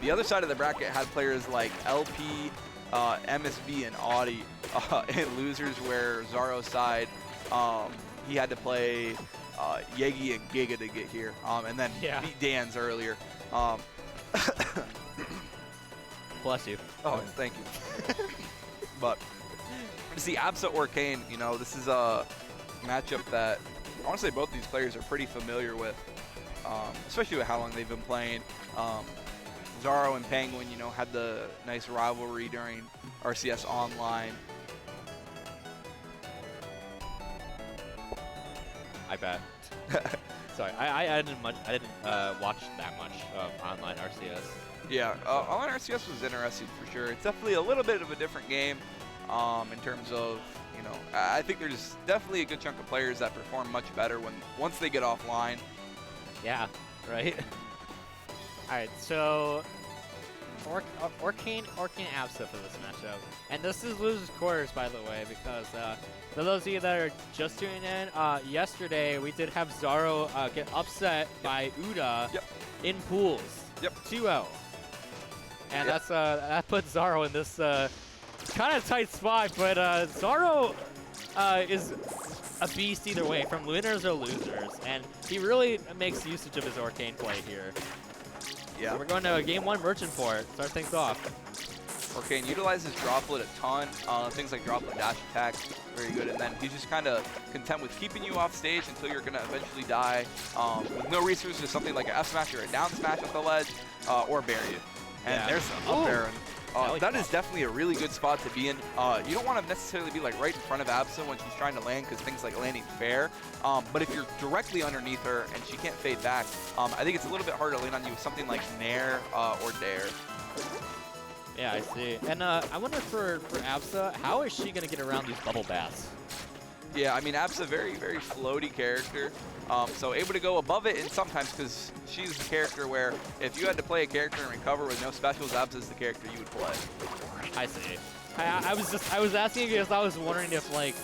The other side of the bracket had players like LP, MSB, and Audi, and losers where Xaro's side, he had to play Yegi and Giga to get here, and then beat Dan's earlier. Bless you. Oh, thank you. But to see Absa Orcane, you know, this is a matchup that I want to say both these players are pretty familiar with, especially with how long they've been playing. Xaro and Penguin, you know, had the nice rivalry during RCS Online. I bet. Sorry, I didn't watch that much of online RCS. Yeah, online RCS was interesting for sure. It's definitely a little bit of a different game in terms of, you know, I think there's definitely a good chunk of players that perform much better once they get offline. Yeah, right. All right, so Orcane Absa for this matchup, and this is losers quarters, by the way, because for those of you that are just tuning in, yesterday we did have Xaro get upset by Uda in pools, 2-0, and that put Xaro in this kind of tight spot. But Xaro is a beast either way, from winners or losers, and he really makes usage of his Orcane play here. Yeah. So we're going to Game 1 Merchant Port. Start things off. Orcane utilizes Droplet a ton. Things like Droplet Dash Attack, very good. And then he's just kind of content with keeping you off stage until you're going to eventually die. With no resources, something like an F smash or a down smash off the ledge, or bury you. And there's an up air. And, that is definitely a really good spot to be in. You don't want to necessarily be like right in front of Absa when she's trying to land, because things like landing fair. But if you're directly underneath her and she can't fade back, I think it's a little bit harder to land on you with something like Nair or Dare. Yeah, I see. And I wonder for Absa, how is she going to get around these bubble baths? Yeah, I mean, Absa, very, very floaty character. So able to go above it, and sometimes, because she's the character where if you had to play a character and recover with no specials, Absa's the character you would play. I see. I was asking because I was wondering if like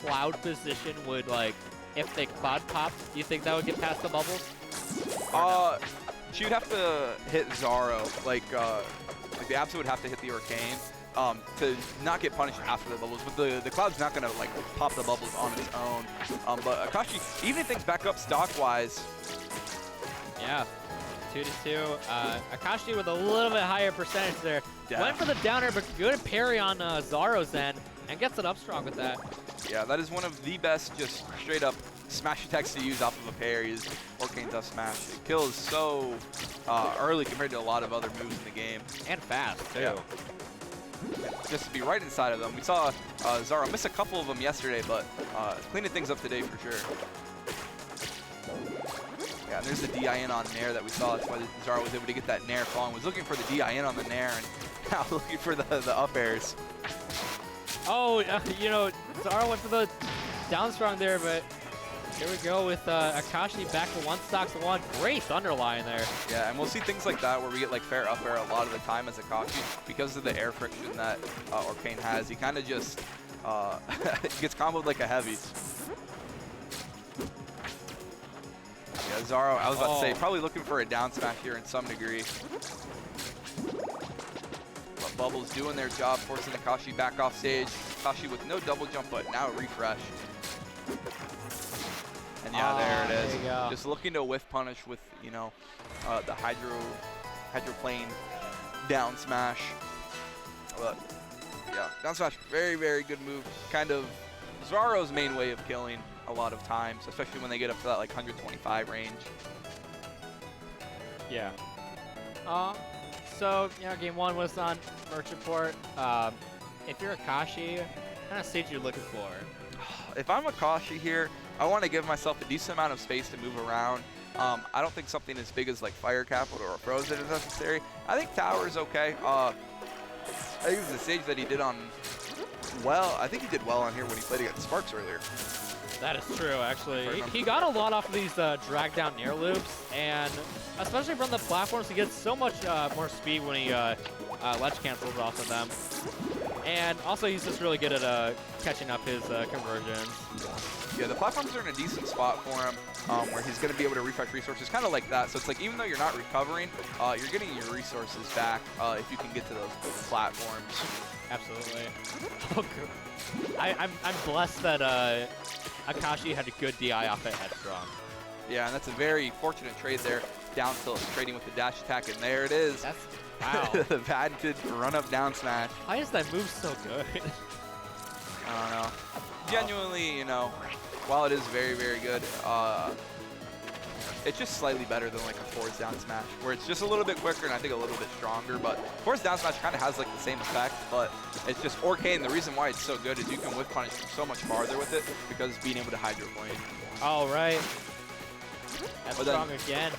cloud position would, like, if they cloud popped, do you think that would get past the bubbles? She would have to hit Xaro, like the Absa would have to hit the Orcane to not get punished after the bubbles. But the cloud's not gonna like pop the bubbles on its own. But Akashi, even if things back up stock wise. Yeah. 2-2. Akashi with a little bit higher percentage there. Yeah. Went for the downer, but good parry on Xaro's end, and gets it up strong with that. Yeah, that is one of the best just straight up smash attacks to use off of a parry is Orcane's up smash. It kills so early compared to a lot of other moves in the game. And fast, too. Yeah. Just to be right inside of them. We saw Xaro miss a couple of them yesterday, but cleaning things up today for sure. Yeah, and there's the DIN on Nair that we saw. That's why Xaro was able to get that Nair falling. Was looking for the DIN on the Nair, and now looking for the up airs. Oh, you know, Xaro went for the down strong there, but here we go with Akashi back to 1-1. Great Thunderline there. Yeah, and we'll see things like that where we get like fair up air a lot of the time as Akashi because of the air friction that Orcane has. He kind of just gets comboed like a heavy. Yeah, Xaro, I was about to say, probably looking for a down smash here in some degree. But Bubbles doing their job, forcing Akashi back off stage. Akashi with no double jump, but now a refresh. And yeah, there it is. Just looking to whiff punish with, you know, the hydroplane down smash. But yeah, down smash, very, very good move. Kind of Xaro's main way of killing a lot of times, especially when they get up to that like 125 range. Yeah. So, you know, game 1 was on Merchant Port. If you're Akashi, what kind of stage are you looking for? If I'm Akashi here, I want to give myself a decent amount of space to move around. I don't think something as big as like Fire Capital or Frozen is necessary. I think Tower is okay. I think it was the stage that he did on well. I think he did well on here when he played against Sparks earlier. That is true, actually. He got a lot off of these drag down near loops, and especially from the platforms, he gets so much more speed when he ledge cancels off of them. And also, he's just really good at catching up his conversions. Yeah, the platforms are in a decent spot for him, where he's going to be able to refresh resources, kind of like that. So it's like, even though you're not recovering, you're getting your resources back if you can get to those platforms. Absolutely. Oh, I'm blessed that Akashi had a good DI off at Headstrong. Yeah, and that's a very fortunate trade there. Down tilt trading with the dash attack, and there it is. That's, wow. The patented run-up down smash. Why is that move so good? I don't know. Genuinely, you know, while it is very, very good, it's just slightly better than like a force down smash, where it's just a little bit quicker and I think a little bit stronger. But force down smash kind of has like the same effect, but it's just Orcane. The reason why it's so good is you can whiff punish so much farther with it because being able to hydroplane. All right. That's But strong again.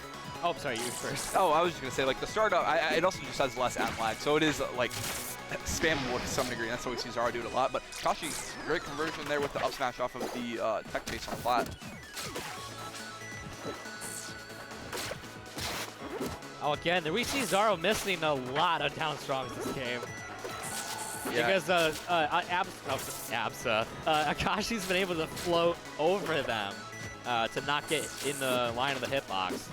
Oh, I'm sorry, you first. Oh, I was just gonna say, like, the startup, it also just has less app lag, so it is like spammable to some degree. That's how we see Xaro do it a lot. But Akashi, great conversion there with the up smash off of the tech chase on flat. Oh, again, we see Xaro missing a lot of down strongs this game. Yeah. Because Absa, Akashi's been able to float over them to not get in the line of the hitbox.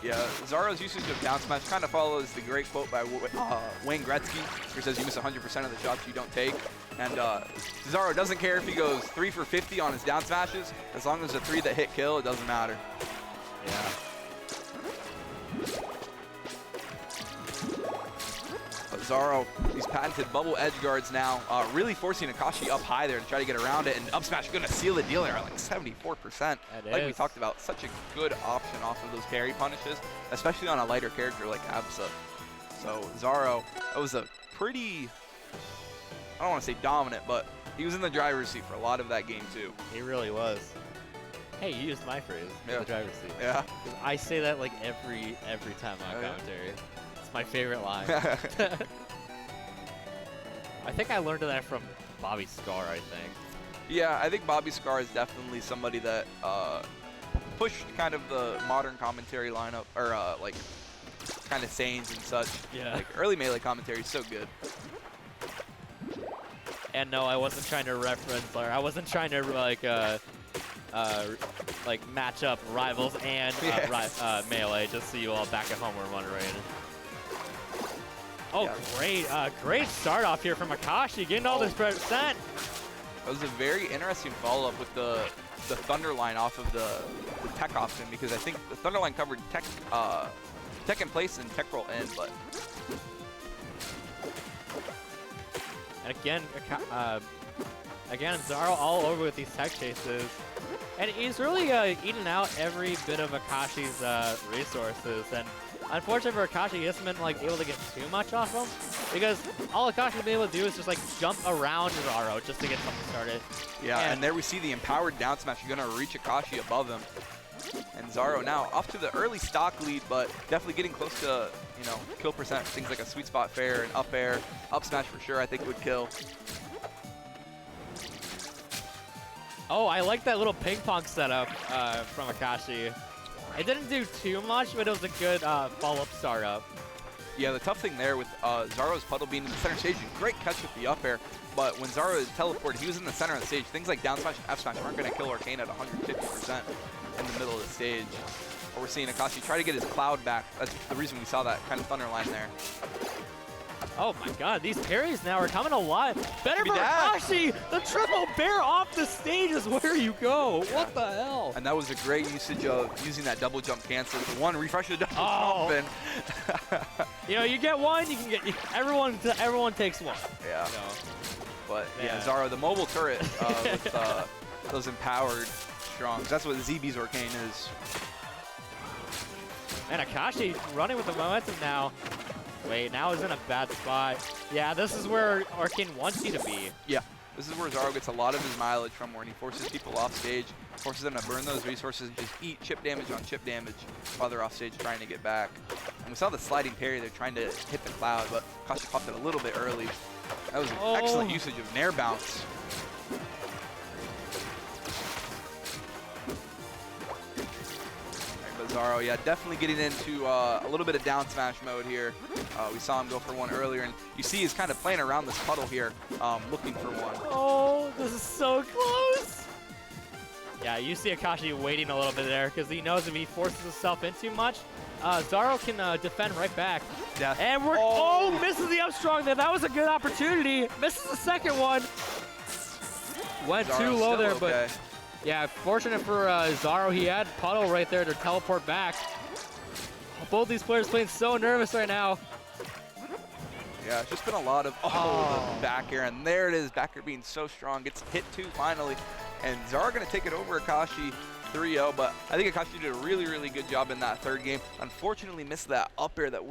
Yeah, Xaro's usage of down smash kind of follows the great quote by Wayne Gretzky, who says you miss 100% of the shots you don't take. And Xaro doesn't care if he goes 3 for 50 on his down smashes, as long as the 3 that hit kill, it doesn't matter. Yeah. But Xaro, these patented bubble edge guards now, really forcing Akashi up high there to try to get around it, and up smash going to seal the deal there at like 74%. Like we talked about, such a good option off of those parry punishes, especially on a lighter character like Absa. So Xaro, that was a pretty, I don't want to say dominant, but he was in the driver's seat for a lot of that game too. He really was. Hey, you used my phrase, Yeah. the driver's seat. Yeah. I say that like every time on commentary. It's my favorite line. I think I learned that from Bobby Scar, I think. Yeah, I think Bobby Scar is definitely somebody that pushed kind of the modern commentary lineup, or like kind of sayings and such. Yeah. Like early Melee commentary is so good. And no, I wasn't trying to reference, or I wasn't trying to like match up rivals and Melee, just so you all back at home were wondering. Oh, yeah. Great start off here from Akashi, getting all this percent. That was a very interesting follow-up with the Thunder line off of the tech option, because I think the Thunder line covered tech in place and tech roll in, but. And again, Xaro all over with these tech chases. And he's really eating out every bit of Akashi's resources. And unfortunately for Akashi, he hasn't been like able to get too much off him, because all Akashi will be able to do is just like jump around Xaro just to get something started. Yeah, and there we see the empowered down smash. You're gonna reach Akashi above him. And Xaro now off to the early stock lead, but definitely getting close to, you know, kill percent. Things like a sweet spot fair and up air. Up smash for sure I think would kill. Oh, I like that little ping pong setup from Akashi. It didn't do too much, but it was a good follow-up startup. Yeah, the tough thing there with Xaro's puddle being in the center stage, great catch with the up air, but when Xaro is teleported, he was in the center of the stage. Things like down smash and F smash aren't going to kill Orcane at 150% in the middle of the stage. Or we're seeing Akashi try to get his cloud back. That's the reason we saw that kind of thunder line there. Oh my god, these parries now are coming alive. Better for Akashi! The triple bear off the stage is where you go. Yeah. What the hell? And that was a great usage of using that double jump cancel. The one, refresh the double jump, and you know, you get one, you can get everyone takes one. Yeah. You know? But yeah, Xaro, the mobile turret with those empowered strongs. That's what ZB's Orcane is. And Akashi running with the momentum now. Wait, now he's in a bad spot. Yeah, this is where Orcane wants you to be. Yeah, this is where Xaro gets a lot of his mileage from, when he forces people off stage, forces them to burn those resources and just eat chip damage on chip damage while they're off stage trying to get back. And we saw the sliding parry, they're trying to hit the cloud, but Akashi popped it a little bit early. That was an excellent usage of Nair bounce. But Xaro. Yeah, definitely getting into a little bit of down smash mode here. We saw him go for one earlier, and you see he's kind of playing around this puddle here, looking for one. Oh, this is so close. Yeah, you see Akashi waiting a little bit there because he knows if he forces himself in too much, Xaro can defend right back. Yeah. And we're misses the up strong there. That was a good opportunity. Misses the second one. Went too low there, but yeah, fortunate for Xaro, he had puddle right there to teleport back. Both these players playing so nervous right now. Yeah, it's just been a lot of the back air, and there it is. Back air being so strong, gets hit two finally, and Xaro gonna take it over Akashi 3-0. But I think Akashi did a really, really good job in that third game. Unfortunately, missed that up air that